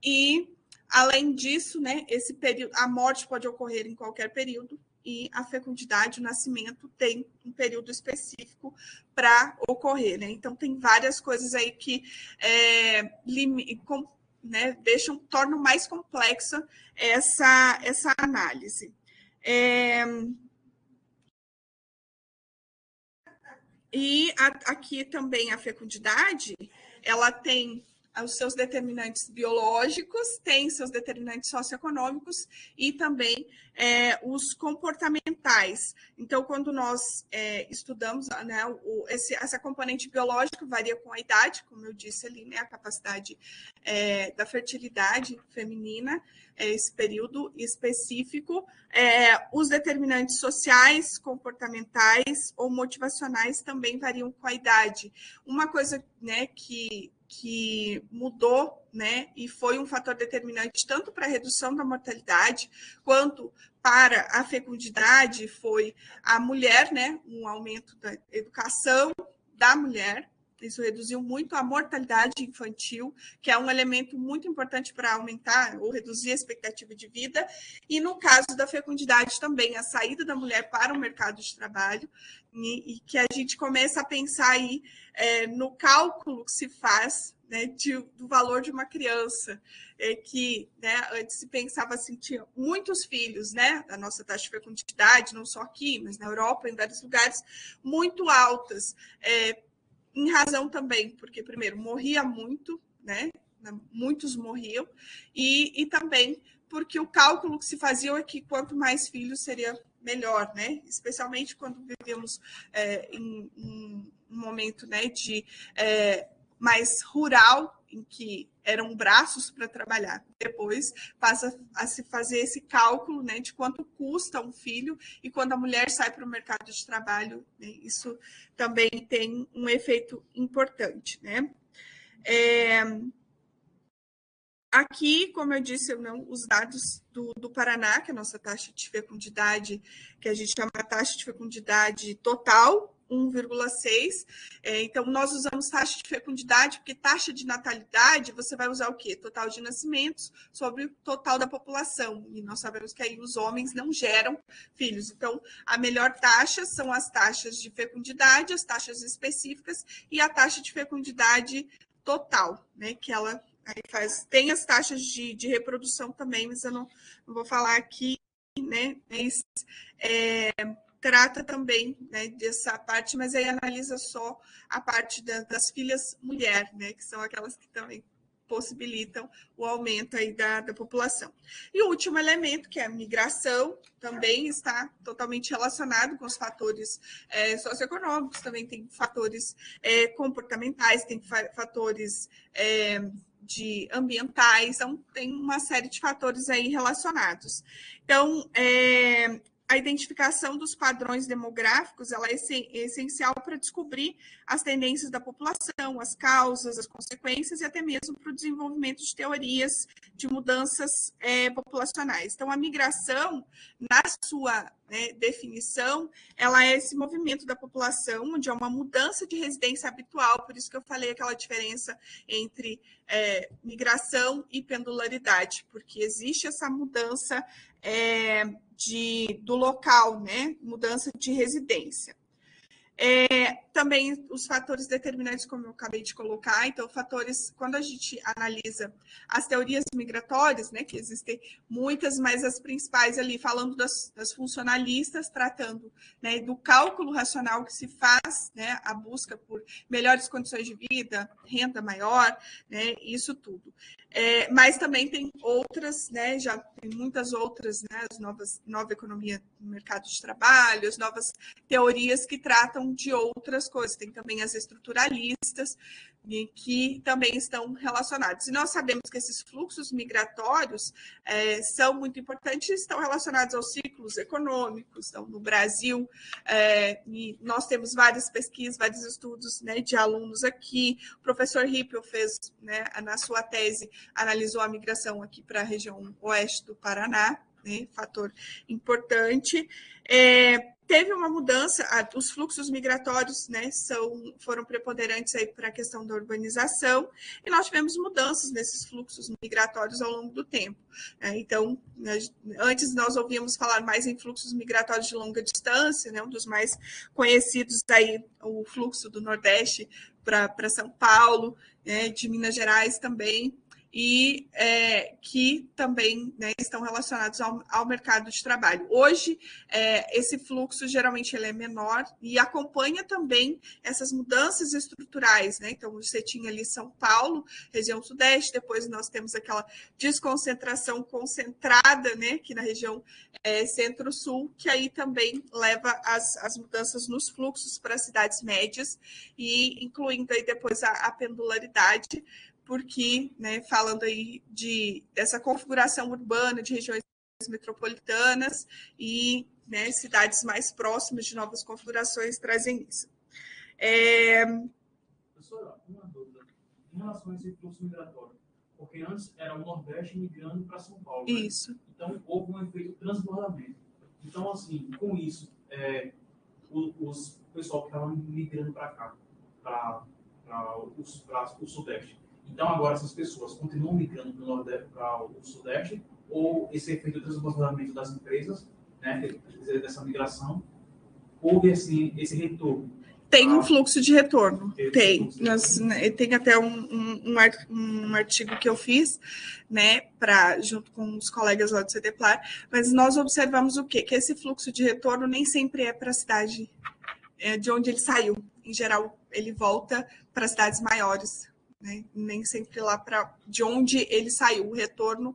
e, além disso, né, esse período, a morte pode ocorrer em qualquer período, e a fecundidade, o nascimento, tem um período específico para ocorrer, né? Então, tem várias coisas aí que né, tornam mais complexa essa análise. E aqui também a fecundidade, ela tem os seus determinantes biológicos, tem seus determinantes socioeconômicos e também os comportamentais. Então, quando nós estudamos, né, essa componente biológica varia com a idade, como eu disse ali, né, a capacidade da fertilidade feminina, esse período específico, os determinantes sociais, comportamentais ou motivacionais também variam com a idade. Uma coisa, né, que mudou, né, e foi um fator determinante tanto para a redução da mortalidade quanto para a fecundidade foi a mulher, né, um aumento da educação da mulher. Isso reduziu muito a mortalidade infantil, que é um elemento muito importante para aumentar ou reduzir a expectativa de vida. E no caso da fecundidade também, a saída da mulher para o mercado de trabalho, e que a gente começa a pensar aí no cálculo que se faz, né, do valor de uma criança, que, né, antes se pensava assim, tinha muitos filhos, né, a nossa taxa de fecundidade, não só aqui, mas na Europa, em vários lugares, muito altas, em razão também, porque, primeiro, morria muito, né? Muitos morriam, e também porque o cálculo que se fazia é que quanto mais filhos seria melhor, né? Especialmente quando vivíamos em um momento, né, de mais rural, em que eram braços para trabalhar. Depois passa a se fazer esse cálculo, né, de quanto custa um filho, e quando a mulher sai para o mercado de trabalho, né, isso também tem um efeito importante, né? Aqui, como eu disse, os dados do Paraná, que é a nossa taxa de fecundidade, que a gente chama de taxa de fecundidade total, 1,6. Então, nós usamos taxa de fecundidade, porque taxa de natalidade, você vai usar o quê? Total de nascimentos sobre o total da população. E nós sabemos que aí os homens não geram filhos. Então, a melhor taxa são as taxas de fecundidade, as taxas específicas e a taxa de fecundidade total, né? Que ela aí tem as taxas de reprodução também, mas eu não vou falar aqui, né? Mas trata também, né, dessa parte, mas aí analisa só a parte das filhas mulher, né? Que são aquelas que também possibilitam o aumento aí da população. E o último elemento, que é a migração, também está totalmente relacionado com os fatores socioeconômicos, também tem fatores comportamentais, tem fatores de ambientais, então tem uma série de fatores aí relacionados. Então, a identificação dos padrões demográficos ela é essencial para descobrir as tendências da população, as causas, as consequências e até mesmo para o desenvolvimento de teorias de mudanças populacionais. Então, a migração, na sua definição, ela é esse movimento da população, onde é uma mudança de residência habitual, por isso que eu falei aquela diferença entre migração e pendularidade, porque existe essa mudança do local, né? Mudança de residência. Também os fatores determinantes, como eu acabei de colocar, então, fatores, quando a gente analisa as teorias migratórias, né, que existem muitas, mas as principais ali, falando das funcionalistas, tratando, né, do cálculo racional que se faz, né, a busca por melhores condições de vida, renda maior, né, isso tudo. Mas também tem outras, né, já tem muitas outras, né, nova economia no mercado de trabalho, as novas teorias que tratam de outras coisas. Tem também as estruturalistas, que também estão relacionados. E nós sabemos que esses fluxos migratórios são muito importantes e estão relacionados aos ciclos econômicos. Então, no Brasil, e nós temos várias pesquisas, vários estudos, né, de alunos aqui. O professor Rippel fez, né, na sua tese, analisou a migração aqui para a região oeste do Paraná, né, fator importante. Teve uma mudança, os fluxos migratórios, né, foram preponderantes para a questão da urbanização, e nós tivemos mudanças nesses fluxos migratórios ao longo do tempo. Então, antes nós ouvíamos falar mais em fluxos migratórios de longa distância, né, um dos mais conhecidos aí, o fluxo do Nordeste para São Paulo, né, de Minas Gerais também. e que também, né, estão relacionados ao mercado de trabalho. Hoje, esse fluxo geralmente ele é menor e acompanha também essas mudanças estruturais, né? Então, você tinha ali São Paulo, região sudeste, depois nós temos aquela desconcentração concentrada, né, aqui na região centro-sul, que aí também leva as mudanças nos fluxos para as cidades médias, e incluindo aí depois a pendularidade, porque, né, falando aí dessa configuração urbana de regiões metropolitanas e, né, cidades mais próximas de novas configurações trazem isso.
Professora, uma dúvida em relação a esse fluxo migratório, porque antes era o Nordeste migrando para São Paulo.
Isso.
Né? Então, houve um efeito transbordamento. Então, assim, com isso, o pessoal que estava migrando para cá, para o Sudeste. Então, agora essas pessoas continuam migrando para o Sudeste, ou esse efeito de transbordamento das empresas, né, dessa migração, houve assim, esse retorno?
Tem um fluxo de retorno, tem. Tem até um artigo que eu fiz, né, junto com os colegas lá do CDPLAR, mas nós observamos o quê? Que esse fluxo de retorno nem sempre é para a cidade de onde ele saiu. Em geral, ele volta para cidades maiores, né? Nem sempre lá de onde ele saiu, o retorno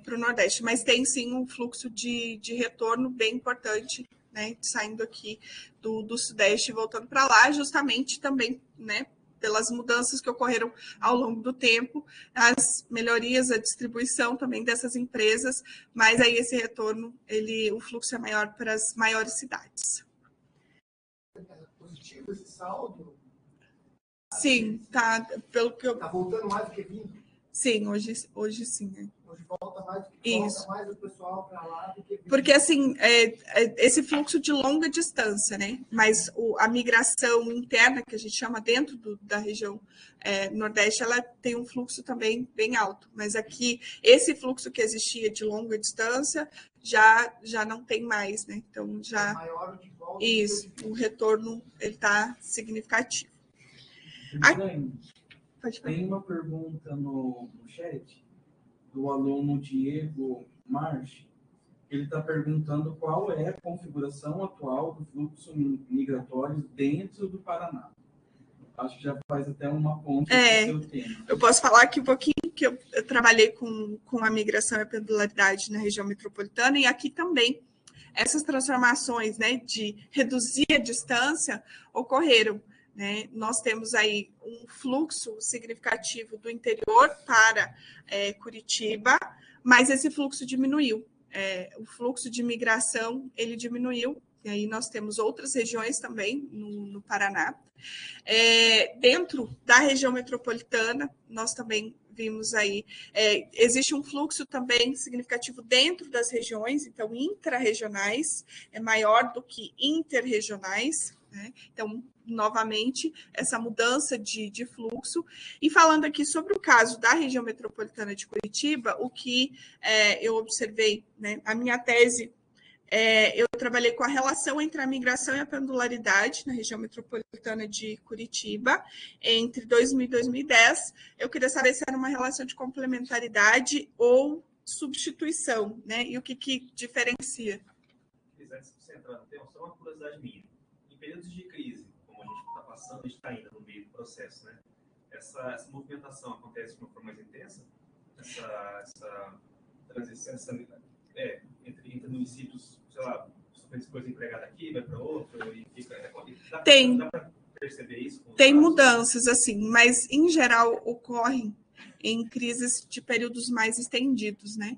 para o Nordeste. Mas tem sim um fluxo de retorno bem importante, né? Saindo aqui do Sudeste e voltando para lá, justamente também, né, pelas mudanças que ocorreram ao longo do tempo, as melhorias, a distribuição também dessas empresas, mas aí esse retorno, o fluxo é maior para as maiores cidades.
Positivo esse saldo?
Sim, tá. Pelo que eu...
Está voltando mais do que vindo?
Sim, hoje sim. Né?
Hoje volta mais o pessoal para lá do que vindo.
Porque, assim, esse fluxo de longa distância, né? Mas a migração interna, que a gente chama dentro da região Nordeste, ela tem um fluxo também bem alto. Mas aqui, esse fluxo que existia de longa distância já não tem mais, né? Então, já...
É maior de volta.
Isso, o retorno está significativo.
Tem uma pergunta no chat do aluno Diego Marchi. Ele está perguntando qual é a configuração atual do fluxo migratório dentro do Paraná. Acho que já faz até uma ponte com o seu tema.
Eu posso falar aqui um pouquinho que eu trabalhei com a migração e a pendularidade na região metropolitana, e aqui também essas transformações, né, de reduzir a distância ocorreram. Né? Nós temos aí um fluxo significativo do interior para Curitiba, mas esse fluxo diminuiu. O fluxo de migração ele diminuiu, e aí nós temos outras regiões também no Paraná. Dentro da região metropolitana, nós também vimos aí, existe um fluxo também significativo dentro das regiões, então intra-regionais é maior do que interregionais, né? Então, novamente, essa mudança de fluxo. E falando aqui sobre o caso da região metropolitana de Curitiba, o que eu observei, né, a minha tese, eu trabalhei com a relação entre a migração e a pendularidade na região metropolitana de Curitiba entre 2000 e 2010. Eu queria saber se era uma relação de complementaridade ou substituição, né? E o que diferencia?
Antes de você entrar no tema, só uma curiosidade minha. Em períodos de crise, como a gente está passando, a gente está ainda no meio do processo, né? Essa movimentação acontece de uma forma mais intensa? Essa transição, entre municípios, sei lá, coisa empregada aqui, vai para outro, e fica... Dá para perceber isso?
Tem mudanças, assim, mas, em geral, ocorrem em crises de períodos mais estendidos, né?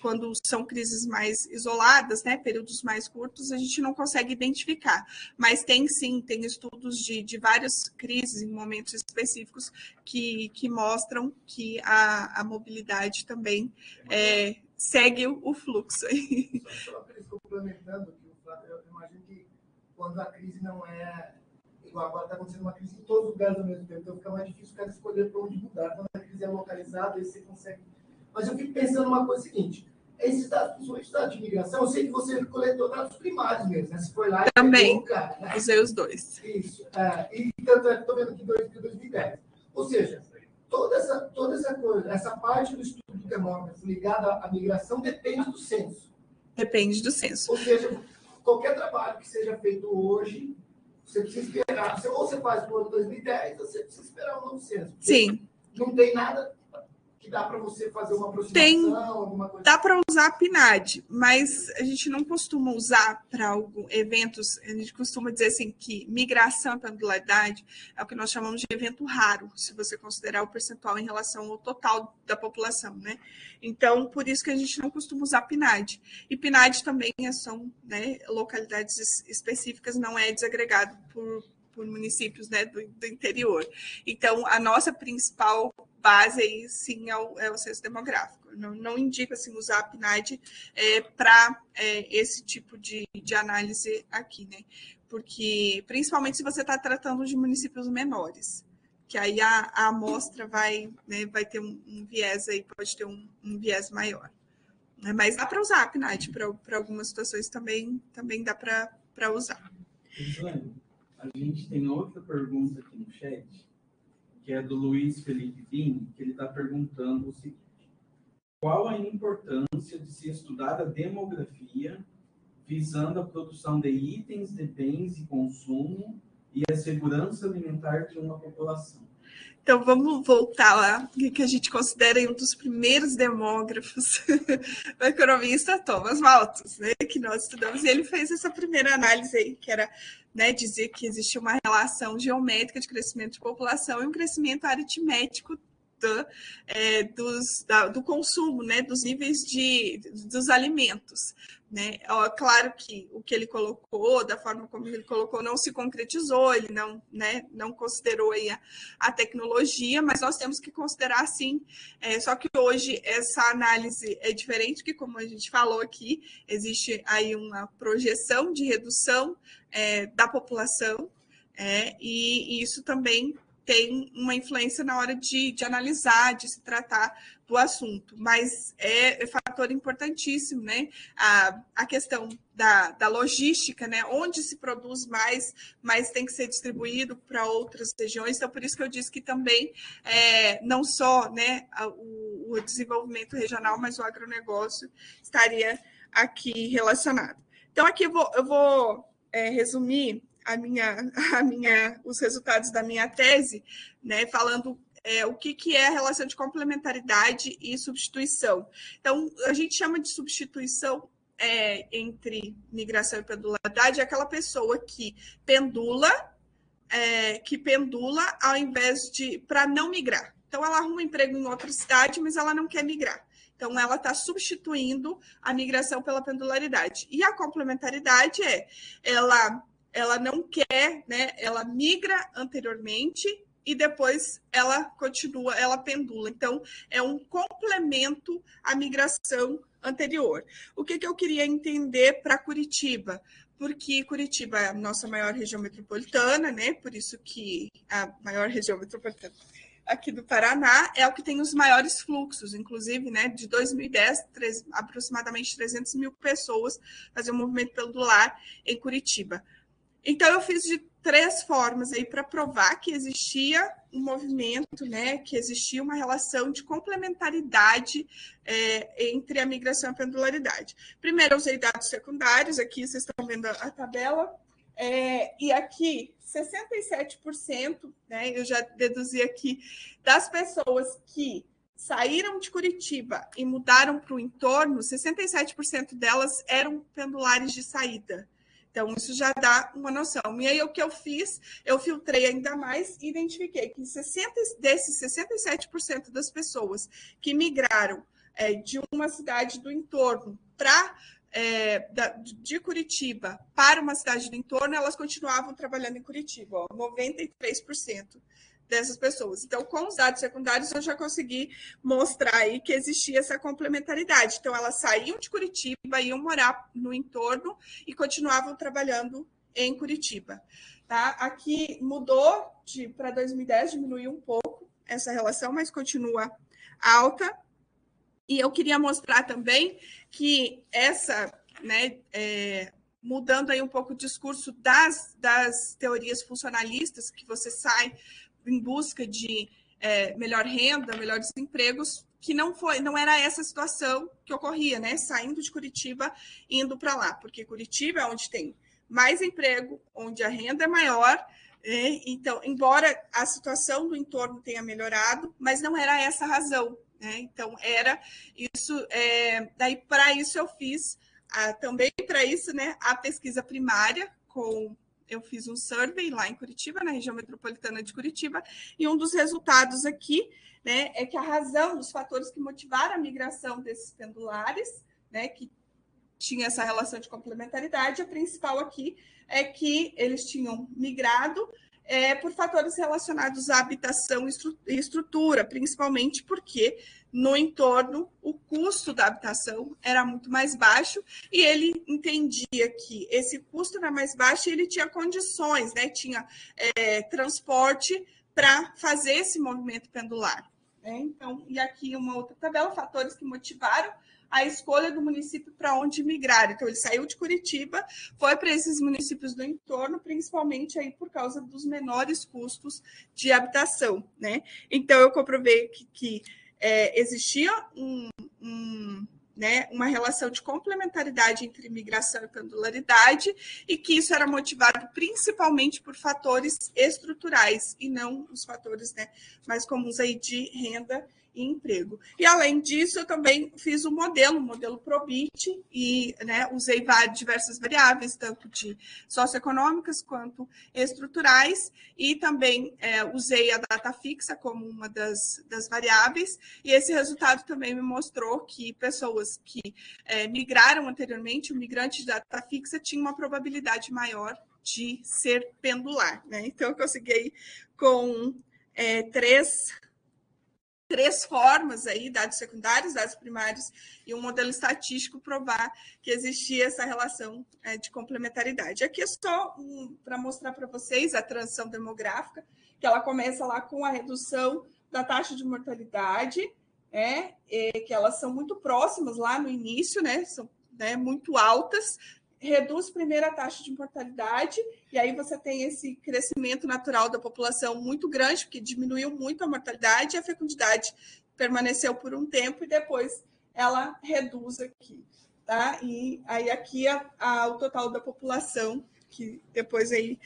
Quando são crises mais isoladas, né, períodos mais curtos, a gente não consegue identificar. Mas tem estudos de várias crises em momentos específicos que mostram que a mobilidade também segue o fluxo.
Só complementando, eu imagino que quando a crise não é igual, agora está acontecendo uma crise em todos os lugares ao mesmo tempo, então fica mais difícil o cara escolher para onde mudar. Quando a crise é localizada, aí você consegue... Mas eu fico pensando uma coisa seguinte, esses dados, principalmente dados de migração, eu sei que você coletou dados primários mesmo, né? Você foi lá e
também
pegou o cara, né?
Usei os dois.
Isso. E tanto é que estou vendo aqui 2010. Ou seja, toda essa coisa, essa parte do estudo do demógrafo ligada à migração depende do censo.
Depende do censo.
Ou seja, qualquer trabalho que seja feito hoje, você precisa esperar. Ou você faz no ano 2010, ou você precisa esperar o novo censo.
Sim.
Não tem nada que dá para você fazer uma aproximação, alguma coisa.
Dá para usar a PNAD, mas a gente não costuma usar para eventos, a gente costuma dizer assim que migração e pendularidade é o que nós chamamos de evento raro, se você considerar o percentual em relação ao total da população, né? Então, por isso que a gente não costuma usar PNAD. E PNAD também são, né, localidades específicas, não é desagregado por municípios, né, do interior. Então, a nossa principal base aí, sim, é o censo demográfico. Não indico assim, usar a PNAD para esse tipo de análise aqui, né? Porque, principalmente se você está tratando de municípios menores, que aí a amostra vai ter um viés aí, pode ter um viés maior. Mas dá para usar a PNAD para algumas situações também dá para usar.
Islane, a gente tem outra pergunta aqui no chat, que é do Luiz Felipe Vini, que ele está perguntando o seguinte: qual a importância de se estudar a demografia visando a produção de itens de bens e consumo e a segurança alimentar de uma população?
Então, vamos voltar lá, que a gente considera um dos primeiros demógrafos, o economista Thomas Malthus, né, que nós estudamos, e ele fez essa primeira análise aí, que era, né, dizer que existia uma relação geométrica de crescimento de população e um crescimento aritmético do consumo, né, dos níveis dos alimentos. Né? Claro que o que ele colocou, da forma como ele colocou, não se concretizou, ele não considerou aí a tecnologia, mas nós temos que considerar sim. Só que hoje essa análise é diferente, que como a gente falou aqui, existe aí uma projeção de redução da população, e isso também tem uma influência na hora de analisar, de se tratar do assunto, mas é fator importantíssimo, né? A questão da logística, né? Onde se produz mais tem que ser distribuído para outras regiões, então por isso que eu disse que também não só, né, o desenvolvimento regional, mas o agronegócio estaria aqui relacionado. Então aqui eu vou resumir os resultados da minha tese, né, falando o que é a relação de complementaridade e substituição. Então, a gente chama de substituição entre migração e pendularidade aquela pessoa que pendula ao invés para não migrar. Então, ela arruma um emprego em outra cidade, mas ela não quer migrar. Então, ela está substituindo a migração pela pendularidade. E a complementaridade ela não quer, né? Ela migra anteriormente e depois ela continua, ela pendula. Então, é um complemento à migração anterior. O que eu queria entender para Curitiba? Porque Curitiba é a nossa maior região metropolitana, né? Por isso que a maior região metropolitana aqui do Paraná é o que tem os maiores fluxos, inclusive, né, de 2010, aproximadamente 300 mil pessoas faziam movimento pendular em Curitiba. Então, eu fiz de 3 formas aí para provar que existia um movimento, né, que existia uma relação de complementaridade entre a migração e a pendularidade. Primeiro, eu usei dados secundários, aqui vocês estão vendo a tabela, e aqui 67%, né, eu já deduzi aqui, das pessoas que saíram de Curitiba e mudaram para o entorno, 67% delas eram pendulares de saída. Então, isso já dá uma noção. E aí, o que eu fiz, eu filtrei ainda mais e identifiquei que desses 67% das pessoas que migraram de uma cidade do entorno de Curitiba para uma cidade do entorno, elas continuavam trabalhando em Curitiba, 93% dessas pessoas. Então, com os dados secundários, eu já consegui mostrar aí que existia essa complementaridade. Então, elas saíam de Curitiba, iam morar no entorno e continuavam trabalhando em Curitiba. Tá? Aqui mudou para 2010, diminuiu um pouco essa relação, mas continua alta. E eu queria mostrar também que mudando aí um pouco o discurso das teorias funcionalistas, que você sai em busca de melhor renda, melhores empregos, que não era essa situação que ocorria, né? Saindo de Curitiba, indo para lá, porque Curitiba é onde tem mais emprego, onde a renda é maior. Então, embora a situação do entorno tenha melhorado, mas não era essa a razão, né? Então, era isso. Daí, para isso, eu fiz também para isso, né, a pesquisa primária eu fiz um survey lá em Curitiba, na região metropolitana de Curitiba, e um dos resultados aqui, né, é que a razão, os fatores que motivaram a migração desses pendulares, né, que tinha essa relação de complementaridade, a principal aqui é que eles tinham migrado por fatores relacionados à habitação e estrutura, principalmente porque no entorno o custo da habitação era muito mais baixo e ele entendia que esse custo era mais baixo e ele tinha condições, né? Tinha transporte para fazer esse movimento pendular. Né? Então, e aqui uma outra tabela, fatores que motivaram a escolha do município para onde migrar. Então, ele saiu de Curitiba, foi para esses municípios do entorno, principalmente aí por causa dos menores custos de habitação. Né? Então, eu comprovei que existia uma relação de complementaridade entre migração e pendularidade e que isso era motivado principalmente por fatores estruturais e não os fatores, né, mais comuns aí de renda e emprego. E, além disso, eu também fiz um modelo Probit, e usei diversas variáveis, tanto de socioeconômicas quanto estruturais, e também usei a data fixa como uma das variáveis, e esse resultado também me mostrou que pessoas que migraram anteriormente, o migrante de data fixa tinha uma probabilidade maior de ser pendular. Né? Então, eu consegui com três formas aí, dados secundários, dados primários e um modelo estatístico, provar que existia essa relação de complementaridade. Aqui é só para mostrar para vocês a transição demográfica, que ela começa lá com a redução da taxa de mortalidade, que elas são muito próximas lá no início, né, são muito altas, reduz primeiro a taxa de mortalidade, e aí você tem esse crescimento natural da população muito grande, porque diminuiu muito a mortalidade, e a fecundidade permaneceu por um tempo, e depois ela reduz aqui. Tá? E aí aqui o total da população, que depois aí,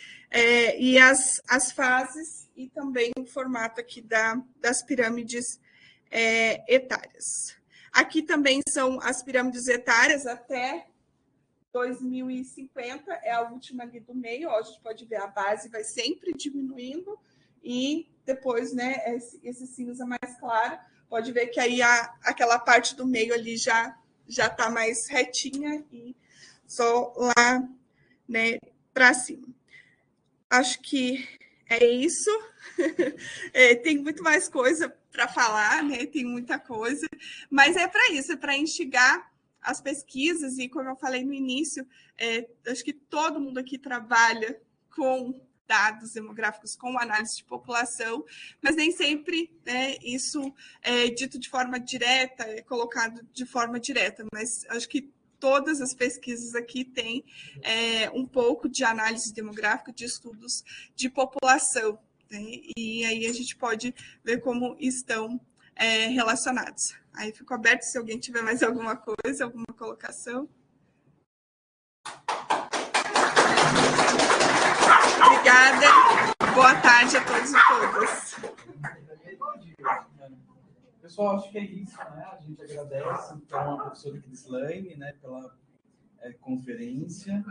e as fases, e também o formato aqui das pirâmides etárias. Aqui também são as pirâmides etárias até 2050, é a última ali do meio, ó, a gente pode ver a base vai sempre diminuindo e depois, né, esse cinza mais claro, pode ver que aí aquela parte do meio ali já está mais retinha e só lá, né, para cima. Acho que é isso. Tem muito mais coisa para falar, né? Tem muita coisa, mas é para isso, é para instigar as pesquisas, e como eu falei no início, acho que todo mundo aqui trabalha com dados demográficos, com análise de população, mas nem sempre isso é dito de forma direta, é colocado de forma direta, mas acho que todas as pesquisas aqui têm um pouco de análise demográfica, de estudos de população, né? E aí a gente pode ver como estão relacionados. Aí fico aberto se alguém tiver mais alguma coisa, alguma colocação. Obrigada. Boa tarde a todos e todas.
Pessoal, acho que é isso, né? A gente agradece, então, a professora Crislane, né, pela conferência.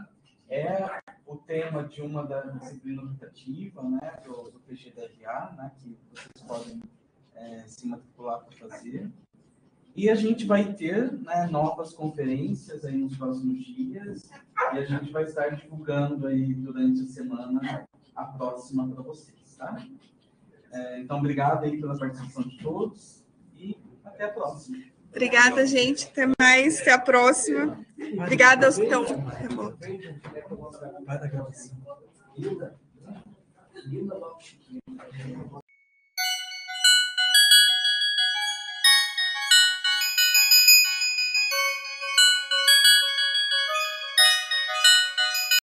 É o tema de uma da disciplina optativa, né, do PGDRA, né, que vocês podem se matricular para fazer. E a gente vai ter, né, novas conferências aí nos próximos dias, e a gente vai estar divulgando aí durante a semana a próxima para vocês, tá? Então, obrigado aí pela participação de todos e até a próxima.
Obrigada, gente. Até mais. Até a próxima. Obrigada aos que estão.